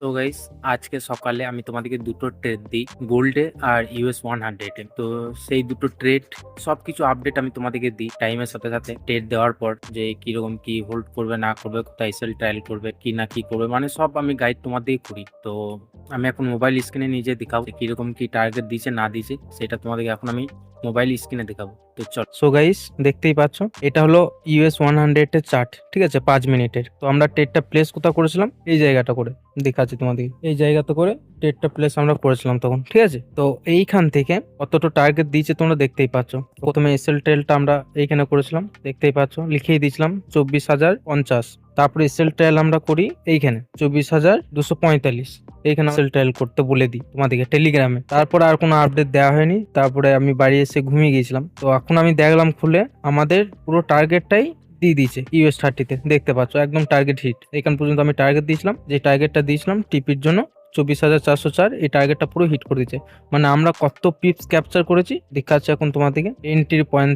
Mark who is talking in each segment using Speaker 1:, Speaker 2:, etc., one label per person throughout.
Speaker 1: তো গাইস, আজকে সকালে আমি তোমাদেরকে দুটো ট্রেড দিই, গোল্ডে আর US 100-এ। তো সেই দুটো ট্রেড সবকিছু আপডেট আমি তোমাদেরকে দিই টাইমের সাথে সাথে। ট্রেড দেওয়ার পর যে কিরকম কি হোল্ড করবে না করবে, কোথায় সেল ট্রায়াল করবে কি না কি করবে, মানে সব আমি গাইড তোমাদেরই করি। তো আমি এখন মোবাইল স্ক্রিনে নিজে দেখাবো কিরকম কি টার্গেট দিয়েছে না দিয়েছে, সেটা তোমাদেরকে এখন আমি মোবাইল স্ক্রিনে দেখাবো। তো চল।
Speaker 2: সো গাইস, দেখতেই পাচ্ছ এটা হলো US 100 এর চার্ট। ঠিক আছে, 5 মিনিটের। তো আমরা ট্রেডটা প্লেস কোথাও করেছিলাম, এই জায়গাটা করে দেখাচ্ছি তোমাদের। এই জায়গাতে করে ট্রেডটা প্লেস আমরা করেছিলাম তখন। ঠিক আছে, তো এইখান থেকে কতটা টার্গেট দিয়েছে তোমরা দেখতেই পাচ্ছ। প্রথমে এসএল ট্রেলটা আমরা এইখানে করেছিলাম, দেখতেই পাচ্ছ, লিখিয়ে দিয়েছিলাম 24,050। তারপরে এসএল ট্রায়াল আমরা করি এইখানে 24,245। এইখানে এসএল ট্রায়াল করতে বলে দিই তোমাদেরকে টেলিগ্রামে। তারপরে আর কোনো আপডেট দেওয়া হয়নি। তারপরে আমি বাড়ি এসে ঘুমিয়ে গিয়েছিলাম। তো এখন আমি দেখলাম খুলে, আমাদের পুরো টার্গেটটাই দিয়ে দিয়েছে US 30-তে। দেখতে পাচ্ছ একদম টার্গেট হিট। এখান পর্যন্ত আমি টার্গেট দিয়েছিলাম, যে টার্গেটটা দিয়েছিলাম টিপির জন্য 24,404, এই টার্গেটটা পুরো হিট করে দিচ্ছে। মানে আমরা কত পিপস ক্যাপচার করেছি দেখাচ্ছে এখন তোমাদেরকে। এন্ট্রি পয়েন্ট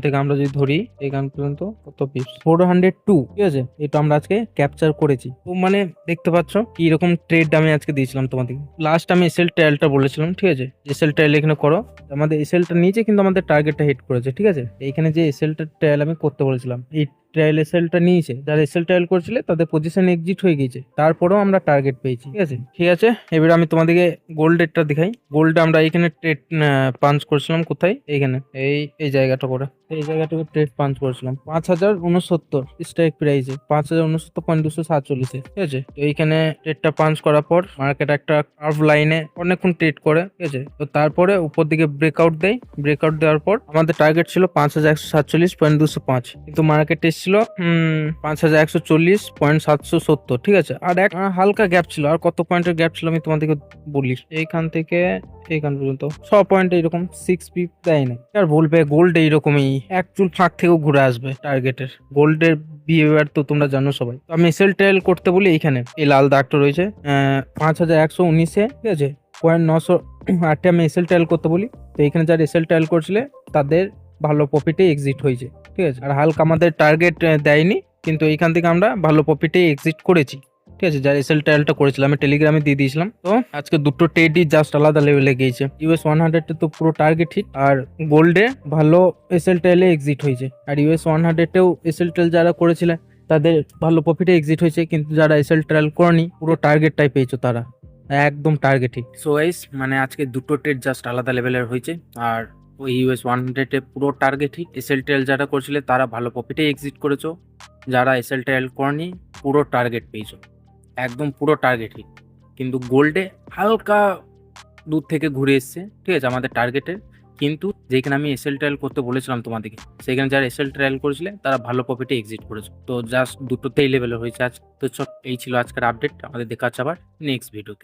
Speaker 2: থেকে আমরা যদি ধরি এখান পর্যন্ত কত পিপস, 402। ঠিক আছে, এটা আমরা আজকে ক্যাপচার করেছি। তো মানে দেখতে পাচ্ছ কি রকম ট্রেড আমি আজকে দিয়েছিলাম তোমাদেরকে। লাস্ট আমি এসএল ট্রায়ালটা বলেছিলাম, ঠিক আছে, এসএল ট্রায়াল এখানে করো। আমাদের এসএলটা নিচে কিন্তু আমাদের টার্গেটটা হিট করেছে। ঠিক আছে, এইখানে যে এসএলটা ট্রায়াল আমি করতে বলেছিলাম, এই ট্রায়াল এসএলটা নিয়েছে। যারা এসএল ট্রায়াল করছিল তাদের পজিশন এক্সিট হয়ে গেছে, তারপরেও আমরা টার্গেট পেয়েছি। ঠিক আছে, ঠিক আছে, এবার আমি তোমাদেরকে গোল্ডেরটা দেখাই। গোল্ডে আমরা এখানে ট্রেড পাঞ্চ করেছিলাম কোথায়, এইখানে এই এই জায়গাটা করে, এই জায়গাটাকে ট্রেড পাঞ্চ করেছিলাম 5,069 স্ট্রাইক প্রাইসে, 5,069.247। ঠিক আছে, তো এইখানে ট্রেডটা পাঞ্চ করার পর মার্কেট একটা কার্ভ লাইনে অনেকক্ষণ ট্রেড করে। ঠিক আছে, তো তারপরে উপর দিকে ব্রেকআউট দেয়। ব্রেকআউট দেওয়ার পর আমাদের টার্গেট ছিল 5,147.205, কিন্তু মার্কেট এসেছিল 5,140.770। ঠিক আছে, আর এক হালকা গ্যাপ ছিল। আর কত পয়েন্টের গ্যাপ ছিল আমি তোমাদেরকে বলি। এইখান থেকে এইখান পর্যন্ত 6 পয়েন্ট, এইরকম 6 পিপ দেয় না। আর বলবে গোল্ড এইরকমই এক চুল ফাঁক থেকেও ঘুরে আসবে টার্গেটের। গোল্ডের বিহেভিয়ার তো তোমরা জানো সবাই। তো আমি এসএল ট্রায়াল করতে বলি, এইখানে এই লাল দাগটা রয়েছে 5,119-এ। ঠিক আছে, 0.908-এ আমি এসএল ট্রায়াল করতে বলি। তো এখানে যারা এসএল ট্রায়াল করছিলে তাদের ভালো প্রফিটে এক্সিট হয়েছে। ঠিক আছে, আর হালকা আমাদের টার্গেট দেয়নি, কিন্তু এইখান থেকে আমরা ভালো প্রফিটে এক্সিট করেছি। ঠিক আছে, যার এসএল ট্রায়ালটা করেছিলাম আমি টেলিগ্রামে দিয়ে দিয়েছিলাম। তো আজকে দুটো ট্রেডই জাস্ট আলাদা লেভেলে গিয়েছে। US 100-এ তো পুরো টার্গেট হিট, আর গোল্ডে ভালো এসএল ট্রায়ালে এক্সিট হয়েছে। আর US 100-এও এসএল ট্রায়াল যারা করেছিলেন তাদের ভালো প্রফিটে এক্সিট হয়েছে, কিন্তু যারা এসএল ট্রায়াল করেনি পুরো টার্গেটটাই পেয়েছো তারা, একদম টার্গেট হিট।
Speaker 1: সো গাইস, মানে আজকে দুটো ট্রেড জাস্ট আলাদা লেভেলের হয়েছে। আর ওই US 100-এ পুরো টার্গেট হিট। এসএল ট্রায়াল যারা করছিলে তারা ভালো প্রফিটে এক্সিট করেছো, যারা এসএল ট্রায়াল করেনি পুরো টার্গেট পেয়েছো, একদম পুরো টার্গেট হিট। কিন্তু গোল্ডে হালকা দূর থেকে ঘুরে এসছে, ঠিক আছে, আমাদের টার্গেটের। কিন্তু যেখানে আমি এসএল ট্রায়াল করতে বলেছিলাম তোমাদেরকে, সেখানে যারা এসএল ট্রায়াল করেছিলে তারা ভালো প্রফিটে এক্সিট করেছো। তো জাস্ট দুটোতেই লেভেলের হয়েছে আজ। তো এই ছিল আজকের আপডেট। আমাদের দেখা হচ্ছে আবার নেক্সট ভিডিওতে।